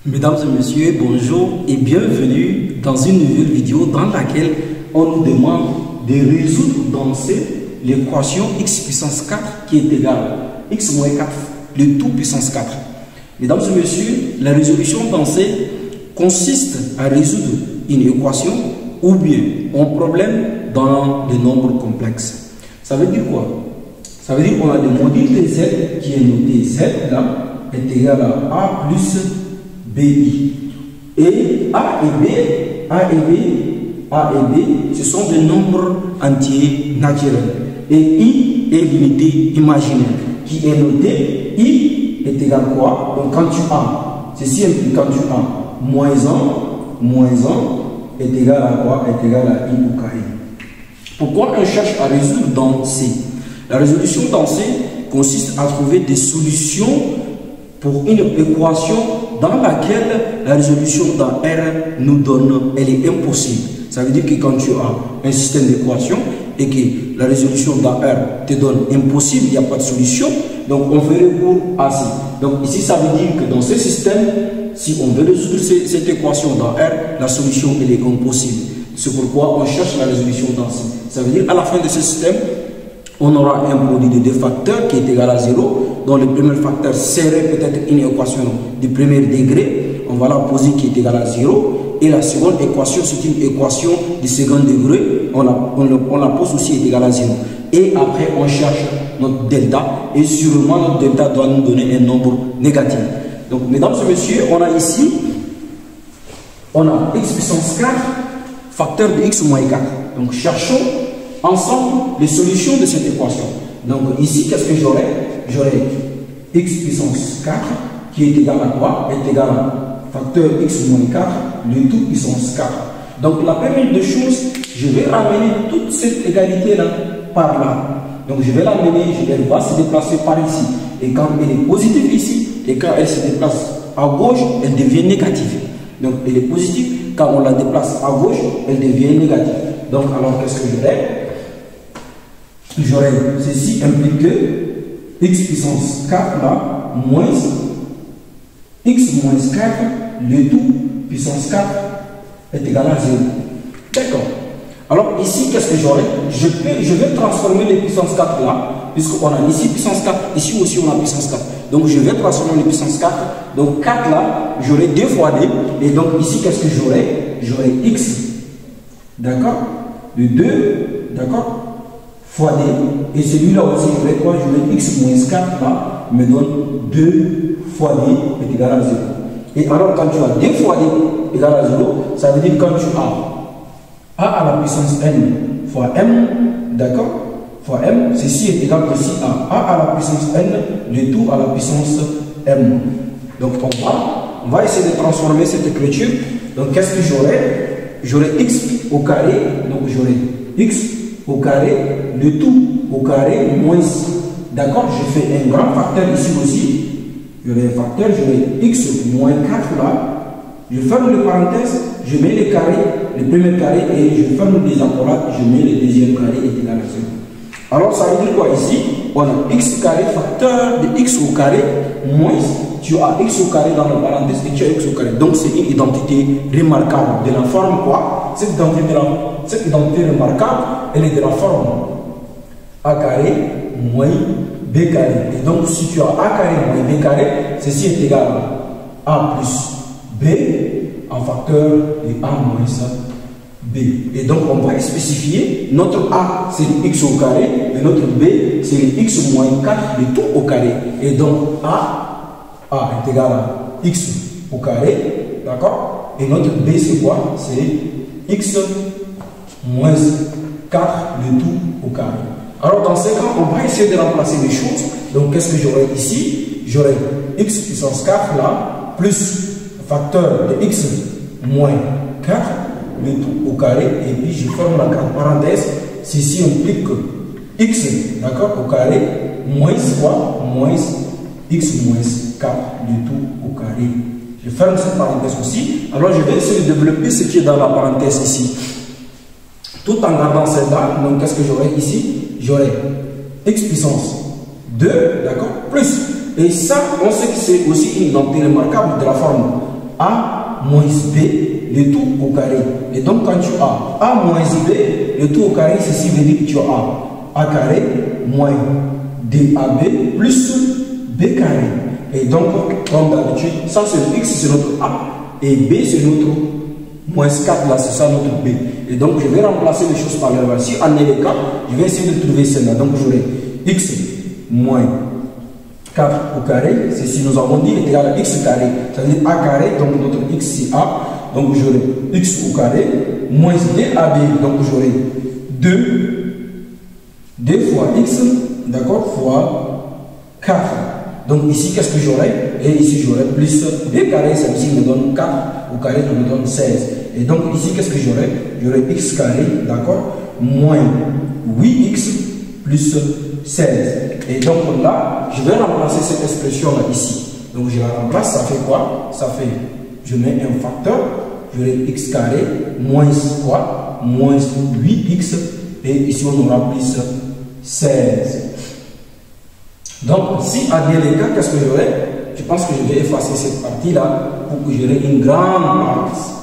Mesdames et messieurs, bonjour et bienvenue dans une nouvelle vidéo dans laquelle on nous demande de résoudre dans l'équation x puissance 4 qui est égale à x moins 4, le tout puissance 4. Mesdames et messieurs, la résolution dans consiste à résoudre une équation ou bien un problème dans des nombres complexes. Ça veut dire quoi? Ça veut dire qu'on a le module de z qui est noté z là est égal à a plus bi. Et a et b, ce sont des nombres entiers naturels. Et i est l'unité imaginaire qui est notée. I est égal à quoi? Donc quand tu as, ceci implique quand tu as moins 1 est égal à quoi? Est égal à i au carré. Pourquoi on cherche à résoudre dans C? La résolution dans C consiste à trouver des solutions pour une équation dans laquelle la résolution dans R nous donne, elle est impossible. Ça veut dire que quand tu as un système d'équations et que la résolution dans R te donne impossible, il n'y a pas de solution, donc on fait recours à C. Donc ici, ça veut dire que dans ce système, si on veut résoudre cette équation dans R, la solution elle est impossible. C'est pourquoi on cherche la résolution dans C. Ça veut dire à la fin de ce système, on aura un produit de deux facteurs qui est égal à 0, dont le premier facteur serait peut-être une équation du premier degré, on va la poser qui est égale à 0, et la seconde équation c'est une équation du second degré, on la pose aussi est égale à 0. Et après on cherche notre delta, et sûrement notre delta doit nous donner un nombre négatif. Donc mesdames et messieurs, on a ici, on a x puissance 4, facteur de x moins 4. Donc cherchons ensemble les solutions de cette équation. Donc ici, qu'est-ce que j'aurai? J'aurai x puissance 4 qui est égal à quoi? Est égal à facteur x moins 4, le tout puissance 4. Donc la première des choses, je vais ramener toute cette égalité-là par là. Donc je vais l'amener, elle va se déplacer par ici. Et quand elle est positive ici, et quand elle se déplace à gauche, elle devient négative. Donc elle est positive, quand on la déplace à gauche, elle devient négative. Donc alors qu'est-ce que j'aurai? J'aurai ceci implique que x puissance 4 là, moins x moins 4, le tout puissance 4 est égal à 0. D'accord. Alors ici, qu'est-ce que j'aurai? Je vais transformer les puissance 4 là, puisqu'on a ici puissance 4, ici aussi on a puissance 4. Donc je vais transformer les puissance 4. Donc 4 là, j'aurai 2 fois d. Et donc ici, qu'est-ce que j'aurai? J'aurai x, d'accord, de 2, d'accord, fois d, et celui-là aussi, je vais quoi? Je vais x moins 4 là, me donne 2 fois d est égal à 0. Et alors, quand tu as 2 fois d égal à 0, ça veut dire quand tu as a à la puissance n fois m, d'accord, fois m, ceci est égal aussi à a à la puissance n, le tout à la puissance m. Donc, on va essayer de transformer cette écriture. Donc, qu'est-ce que j'aurai? J'aurai x au carré, donc j'aurai x au carré, le tout au carré moins, d'accord, je fais un grand facteur ici aussi, j'aurai un facteur, j'aurai x moins 4 là, je ferme les parenthèses, je mets les carrés, le premier carré et je ferme les accolades, je mets le deuxième carré est égal à 0. Alors ça veut dire quoi ici? On a x carré, facteur de x au carré, moins, tu as x au carré dans la parenthèse et tu as x au carré. Donc c'est une identité remarquable de la forme quoi? Cette identité remarquable, elle est de la forme a carré moins b carré. Et donc si tu as a carré moins b carré, ceci est égal à a plus b en facteur de a moins b. Et donc on va spécifier notre a c'est le x au carré et notre b c'est le x moins 4 le tout au carré. Et donc a est égal à x au carré, d'accord, et notre b c'est quoi? C'est x moins 4 le tout au carré. Alors dans ce cas, on va essayer de remplacer les choses. Donc qu'est-ce que j'aurai ici? J'aurai x puissance 4 là, plus facteur de x moins 4, le tout au carré, et puis je ferme la parenthèse. Ceci implique que x, d'accord, au carré, moins quoi? Moins x moins 4, le tout au carré. Je ferme cette parenthèse aussi. Alors je vais essayer de développer ce qui est dans la parenthèse ici, tout en gardant celle-là. Donc qu'est-ce que j'aurai ici? J'aurai x puissance 2, d'accord, plus. Et ça, on sait que c'est aussi une identité remarquable de la forme A moins B, le tout au carré. Et donc, quand tu as A moins B, le tout au carré, ceci veut dire que tu as A carré moins DAB plus B carré. Et donc, comme d'habitude, ça c'est le X, c'est notre A. Et B, c'est notre moins 4, là, c'est ça notre B. Et donc, je vais remplacer les choses par là. Si en est le cas, je vais essayer de trouver celle-là. Donc, j'aurai X moins 4 au carré. C'est si nous avons dit est égal à X carré. Ça veut dire A carré, donc notre X c'est A. Donc, j'aurai X au carré moins DAB. Donc, j'aurai 2 fois X, d'accord, fois 4. Donc ici, qu'est-ce que j'aurai? Et ici, j'aurai plus B carré, celle-ci me donne 4, au carré, ça me donne 16. Et donc ici, qu'est-ce que j'aurai? J'aurai X carré, d'accord, moins 8X plus 16. Et donc là, je vais remplacer cette expression-là ici. Donc je la remplace, ça fait quoi? Ça fait, je mets un facteur, j'aurai X carré, moins quoi? Moins 8X, et ici, on aura plus 16. Donc, si à bien les cas, qu'est-ce que j'aurai? Je pense que je vais effacer cette partie-là pour que j'aurai une grande masse.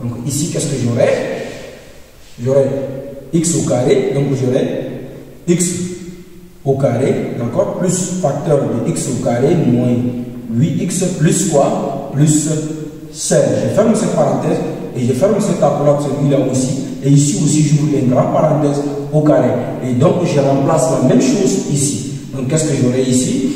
Donc, ici, qu'est-ce que j'aurai? J'aurai X au carré, donc j'aurai X au carré, d'accord, plus facteur de X au carré, moins 8X, plus quoi? Plus 16. Je ferme cette parenthèse et je ferme cette accolade, celui-là aussi. Et ici aussi, j'ouvre une grande parenthèse au carré. Et donc, je remplace la même chose ici. Donc, qu'est-ce que j'aurai ici?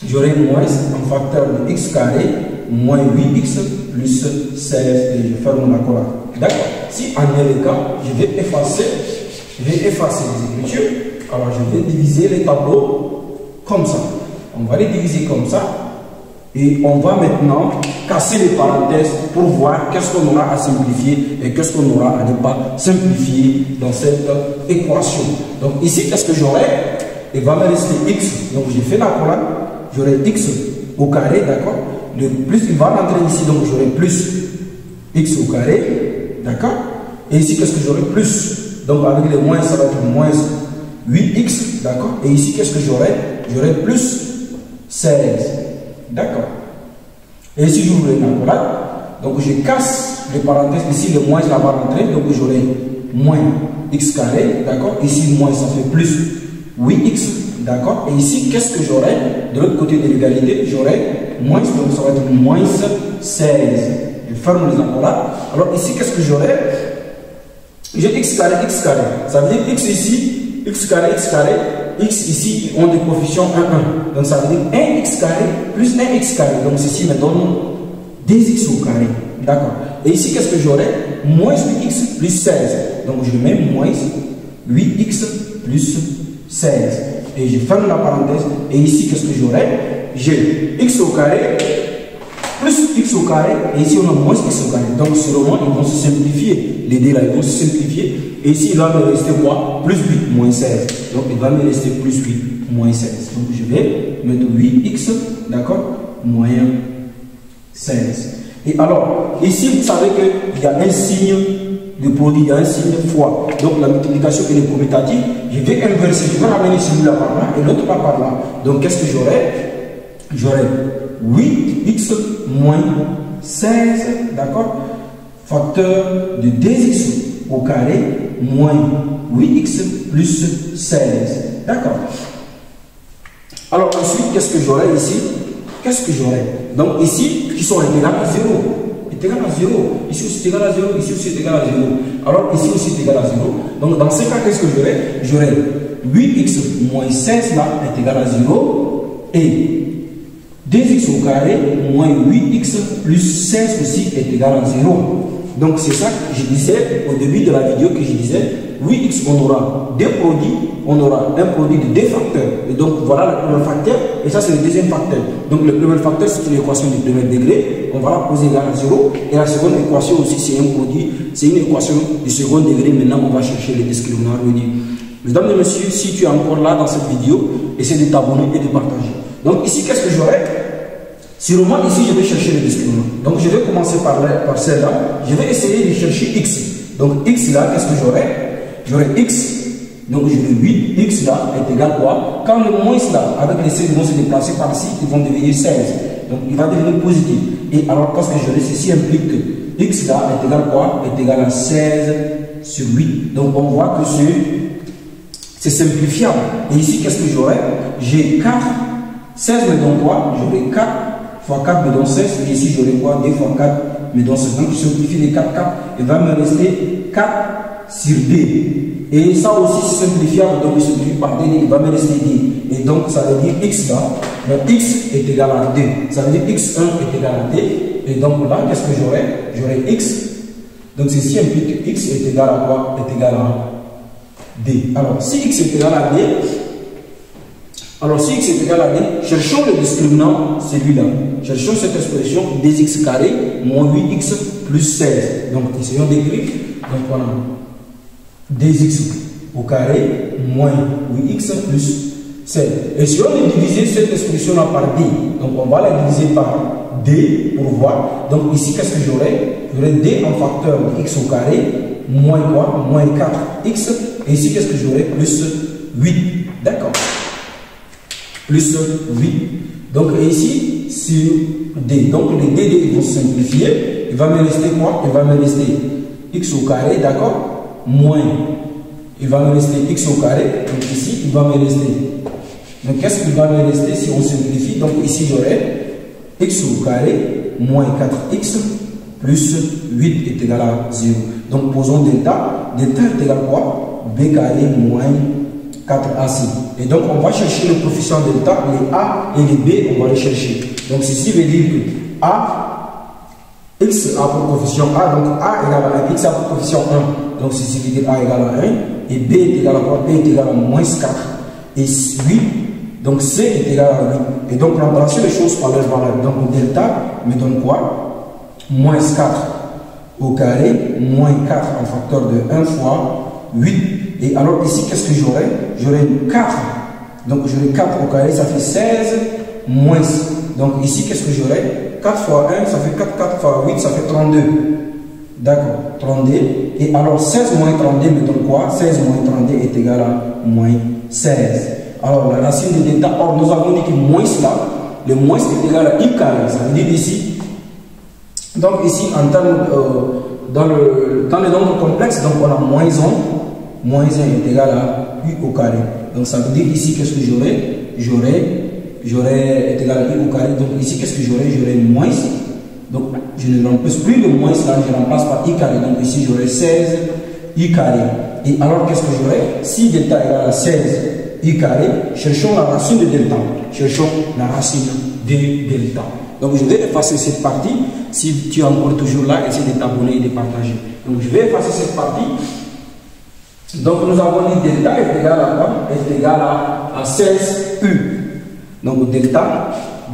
J'aurai moins un facteur de x carré moins 8x plus 16 et je ferme la colonne. D'accord? Si en est le cas, je vais effacer les écritures. Alors, je vais diviser les tableaux comme ça. On va les diviser comme ça. Et on va maintenant casser les parenthèses pour voir qu'est-ce qu'on aura à simplifier et qu'est-ce qu'on aura à ne pas simplifier dans cette équation. Donc, ici, qu'est-ce que j'aurai? Il va me rester x, donc j'ai fait la colonne, j'aurai x au carré, d'accord. Le plus, il va rentrer ici, donc j'aurai plus x au carré, d'accord. Et ici, qu'est-ce que j'aurai? Plus, donc avec les moins, ça va être moins 8x, d'accord. Et ici, qu'est-ce que j'aurai? J'aurai plus 16, d'accord. Et ici, j'ouvre la colonne, donc je casse les parenthèses, ici, le moins, ça va rentrer, donc j'aurai moins x carré, d'accord. Ici, moins, ça fait plus 8x, d'accord. Et ici, qu'est-ce que j'aurai? De l'autre côté de l'égalité, j'aurai moins, donc ça va être moins 16. Je ferme les accolades. Alors ici, qu'est-ce que j'aurai? J'ai x carré. Ça veut dire x ici, x carré, x ici ont des coefficients 1, 1. Donc ça veut dire 1x carré plus 1x carré. Donc ceci me donne 2x au carré, d'accord. Et ici, qu'est-ce que j'aurai? Moins 8x plus 16. Donc je mets moins 8x plus 16 et je ferme la parenthèse. Et ici, qu'est-ce que j'aurai? J'ai x au carré plus x au carré et ici on a moins x au carré. Donc sûrement ils vont se simplifier, les deux là ils vont se simplifier. Et ici il va me rester quoi? Plus 8 moins 16. Donc il va me rester plus 8 moins 16. Donc je vais mettre 8x, d'accord, moins 16. Et alors ici vous savez qu'il y a un signe de produit, il y a un signe fois. Donc la multiplication et le commutatif, je vais inverser, je vais ramener celui-là par là et l'autre par là. Donc qu'est-ce que j'aurai? J'aurai 8x moins 16, d'accord, facteur de 2x au carré moins 8x plus 16, d'accord. Alors ensuite, qu'est-ce que j'aurai ici? Qu'est-ce que j'aurai? Donc ici, qui sont égales à 0. Égal à 0, ici aussi c'est égal à 0, ici aussi c'est égal à 0. Alors ici aussi c'est égal à 0. Donc dans ce cas, qu'est-ce que j'aurai? J'aurai 8x moins 16 là est égal à 0 et 2x au carré moins 8x plus 16 aussi est égal à 0. Donc c'est ça que je disais au début de la vidéo, que je disais 8x, on aura deux produits, on aura un produit de deux facteurs. Et donc voilà le premier facteur et ça c'est le deuxième facteur. Donc le premier facteur c'est une équation du premier degré, on va la poser égal à 0. Et la seconde équation aussi c'est un produit, c'est une équation du second degré. Maintenant on va chercher les discriminants réunis. Mesdames et messieurs, si tu es encore là dans cette vidéo, essaie de t'abonner et de partager. Donc ici qu'est-ce que j'aurai? Sûrement ici je vais chercher les discriminants. Donc je vais commencer par celle-là. Je vais essayer de chercher x. Donc x là, qu'est-ce que j'aurai? J'aurai x. Donc j'aurai 8x là est égal à quoi? Quand le moins là, avec les 16 vont se déplacer par ici, ils vont devenir 16. Donc il va devenir positif. Et alors parce que j'aurai ceci implique que x là est égal à quoi? Est égal à 16 sur 8. Donc on voit que c'est simplifiable. Et ici, qu'est-ce que j'aurai? J'ai 4. 16 me donne quoi? J'aurai 4 fois 4 me donne 16. Et ici, j'aurai quoi? 2 fois 4 me donne 16. Donc je simplifie les 4, 4. Il va me rester 4 sur D. Et ça aussi, c'est simplifiable. Donc je simplifie par D. Il va me rester D. Et donc, ça veut dire x là. Donc x est égal à 2. Ça veut dire x1 est égal à D. Et donc là, qu'est-ce que j'aurai? J'aurai x. Donc ceci implique que x est égal à quoi? Est égal à D. Alors, si x est égal à D, cherchons le discriminant, celui-là. Cherchons cette expression 2x carré moins 8x plus 16. Donc, essayons d'écrire. Donc, voilà. 2x au carré moins 8x plus 16. Essayons de diviser cette expression-là par D. Donc, on va la diviser par D pour voir. Donc, ici, qu'est-ce que j'aurai? J'aurai D en facteur de x au carré moins quoi? Moins 4x. Et ici, qu'est-ce que j'aurai? Plus 8. D'accord. Plus 8. Donc, ici, sur D. Donc, les D vont se simplifier. Il va me rester quoi? Il va me rester x au carré, d'accord? Moins. Il va me rester x au carré. Donc, ici, il va me rester. Donc, qu'est-ce qu'il va me rester si on simplifie? Donc, ici, j'aurai x au carré moins 4x plus 8 est égal à 0. Donc, posons delta. Delta est égal à quoi? B carré moins 4AC. Et donc, on va chercher le coefficient delta, les A et les B, on va les chercher. Donc, ceci veut dire que A, x a pour coefficient A, donc A égale à 1, x a pour coefficient 1. Donc, ceci veut dire A égale à 1. Et B est égal à quoi? B est égal à moins 4. Et 8, donc C est égal à 8. Et donc, remplacer les choses par leur valeur. Donc, delta me donne quoi? Moins 4 au carré, moins 4 en facteur de 1 fois 8. Et alors ici, qu'est-ce que j'aurai? J'aurai 4. Donc j'aurai 4 au carré, ça fait 16 moins. Donc ici, qu'est-ce que j'aurai? 4 fois 1, ça fait 4, 4 fois 8, ça fait 32. D'accord, 32. Et alors 16 moins 32 me donne quoi? 16 moins 32 est égal à moins 16. Alors la racine de delta, or nous avons dit que moins là, le moins est égal à i carré. Ça veut dire ici, donc ici en termes, dans le nombre complexe, donc on a moins 1. Moins 1 est égal à u au carré. Donc ça veut dire ici, qu'est-ce que j'aurai? J'aurai est égal à u au carré. Donc ici, qu'est-ce que j'aurai? J'aurai moins. Donc je ne remplace plus le moins là, je remplace par i carré. Donc ici, j'aurai 16 i carré. Et alors, qu'est-ce que j'aurai? Si delta est égal à 16 i carré, cherchons la racine de delta. Cherchons la racine de delta. Donc je vais effacer cette partie. Si tu es encore toujours là, essaie de t'abonner et de partager. Donc je vais effacer cette partie. Donc nous avons dit delta est égal à quoi? Est égal à 16u. Donc delta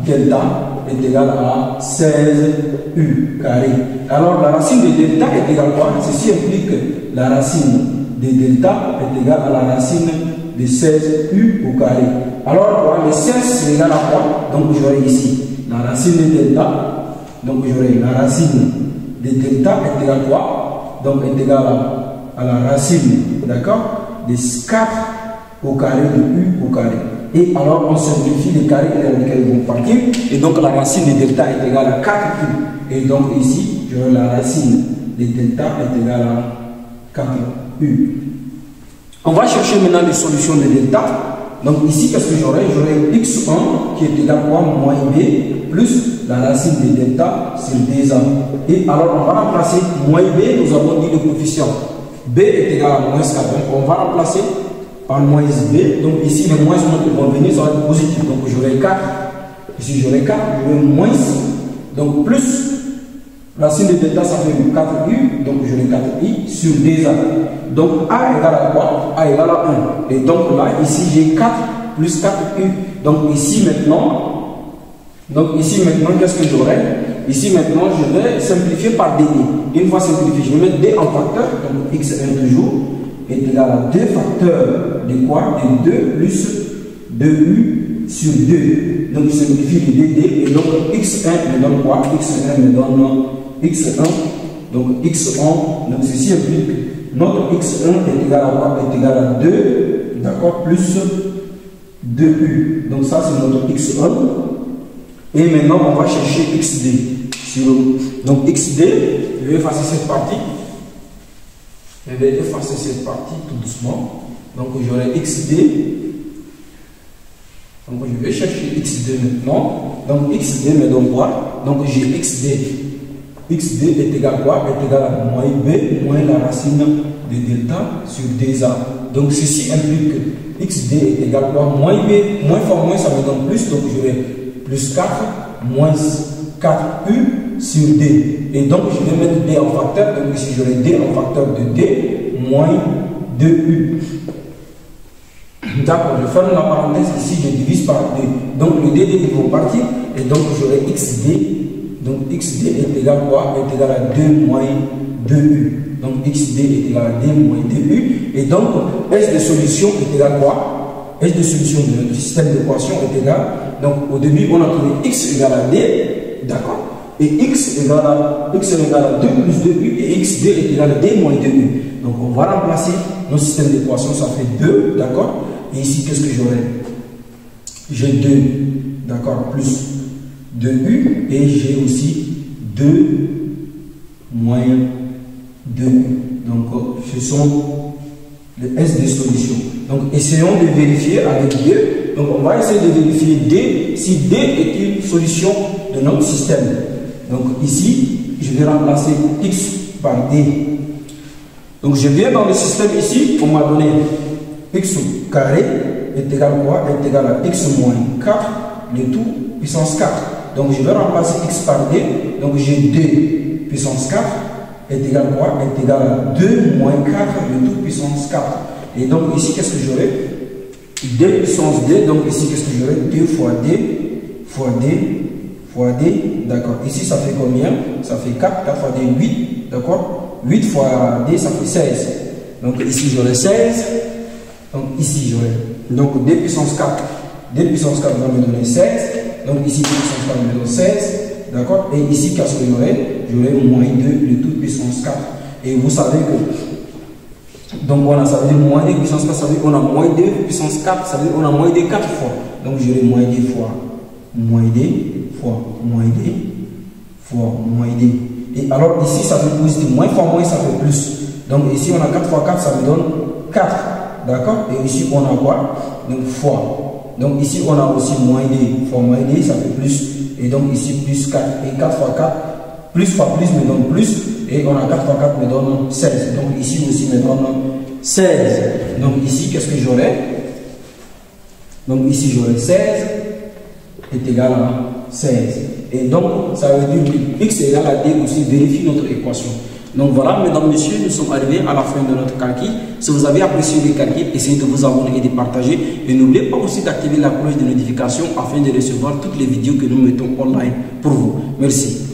est égal à 16u carré. Alors la racine de delta est égale à quoi? Ceci implique que la racine de delta est égale à la racine de 16u au carré. Alors quoi? Le 16 c'est égal à quoi? Donc j'aurai ici la racine de delta. Donc j'aurai la racine de delta est égale à quoi? Donc est égal à la racine, d'accord, de 4 au carré de u au carré. Et alors on simplifie les carrés dans lesquels ils vont partir. Et donc la racine de delta est égale à 4u. Et donc ici, j'aurai la racine de delta est égale à 4u. On va chercher maintenant les solutions de delta. Donc ici, qu'est-ce que j'aurai? J'aurai x1 qui est égal à moins b plus la racine de delta sur 2a. Et alors on va remplacer moins b, nous avons dit le coefficient. B est égal à moins 4. Donc on va remplacer par moins b. Donc ici, les moins qui vont venir, ça va être positif. Donc j'aurai 4. Ici, j'aurai 4. J'aurai moins. Donc plus racine de delta, ça fait 4u. Donc j'aurai 4i sur 2a. Donc a égale à quoi? A égale à 1. Et donc là, ici, j'ai 4 plus 4u. Donc ici maintenant, qu'est-ce que j'aurai? Ici maintenant, je vais simplifier par d. Une fois simplifié, je vais mettre d en facteur, donc x1 toujours, est égal à 2 facteurs de quoi? De 2 plus 2u sur 2. Donc je simplifie le dd, et donc x1 me donne quoi? X1 me donne x1, donc x1, donc ceci implique que notre x1 est égal à quoi? Est égal à 2, d'accord, plus 2u. Donc ça c'est notre x1. Et maintenant, on va chercher XD. Donc XD, je vais effacer cette partie. Je vais effacer cette partie tout doucement. Donc j'aurai XD. Donc je vais chercher XD maintenant. Donc XD me donne quoi? Donc j'ai XD. XD est égal à quoi? Est égal à moins B moins la racine de delta sur 2A. Donc ceci implique que XD est égal à quoi? Moins B, moins fois moins, ça me donne plus. Donc j'aurai plus 4 moins 4U sur D. Et donc je vais mettre D en facteur. Donc ici j'aurai D en facteur de D moins 2U. D'accord, je ferme la parenthèse ici, je divise par 2. Donc le D vont partir et donc j'aurai XD. Donc XD est égal à quoi? Est égal à 2 moins 2U. Donc XD est égal à D moins 2U. Et donc S de solution est égal à quoi? S de solution de notre système d'équation est égal. Donc au début, on a trouvé X égale à D. D'accord? Et X est égal à 2 plus 2U. Et XD est égal à D moins 2U. Donc on va remplacer notre système d'équation. Ça fait 2. D'accord? Et ici, qu'est-ce que j'aurai? J'ai 2. D'accord? Plus 2U. Et j'ai aussi 2 moins 2U. Donc ce sont les S de solution. Donc essayons de vérifier avec D. Donc on va essayer de vérifier D si D est une solution de notre système. Donc ici, je vais remplacer X par D. Donc je viens dans le système ici, on m'a donné X au carré est égal à quoi? Est égal à X moins 4, le tout puissance 4. Donc je vais remplacer X par D. Donc j'ai 2 puissance 4 est égal à quoi? Est égal à 2 moins 4, le tout puissance 4. Et donc ici, qu'est-ce que j'aurai? 2 puissance D. Donc ici, qu'est-ce que j'aurai? 2 fois D fois D fois D. D'accord. Ici, ça fait combien? Ça fait 4. 4 fois D, 8. D'accord? 8 fois D, ça fait 16. Donc ici, j'aurai 16. Donc ici, j'aurai. Donc 2 puissance 4. 2 puissance 4 va me donner 16. Donc ici, 2 puissance 4 me donne 16. D'accord? Et ici, qu'est-ce que j'aurai? J'aurai moins 2, le tout puissance 4. Et vous savez que. Donc on a, ça veut dire moins 2 puissance 4, ça veut dire qu'on a moins 2 puissance 4, ça veut dire qu'on a moins 2 4 fois. Donc j'aurai moins 2 fois moins 2 fois moins 2 fois moins 2. Et alors ici, ça fait positif. Moins fois moins, ça fait plus. Donc ici, on a 4 fois 4, ça me donne 4. D'accord? Et ici, on a quoi? Donc fois. Donc ici, on a aussi moins 2 fois moins 2, ça fait plus. Et donc ici, plus 4. Et 4 fois 4, plus fois plus me donne plus. Et on a 4 fois 4 me donne 16. Donc ici aussi me donne 16. Donc ici, qu'est-ce que j'aurai? Donc ici, j'aurai 16 est égal à 16. Et donc, ça veut dire que X est égal à D aussi. Vérifie notre équation. Donc voilà, mesdames, messieurs, nous sommes arrivés à la fin de notre calcul. Si vous avez apprécié le calcul, essayez de vous abonner et de partager. Et n'oubliez pas aussi d'activer la cloche de notification afin de recevoir toutes les vidéos que nous mettons online pour vous. Merci.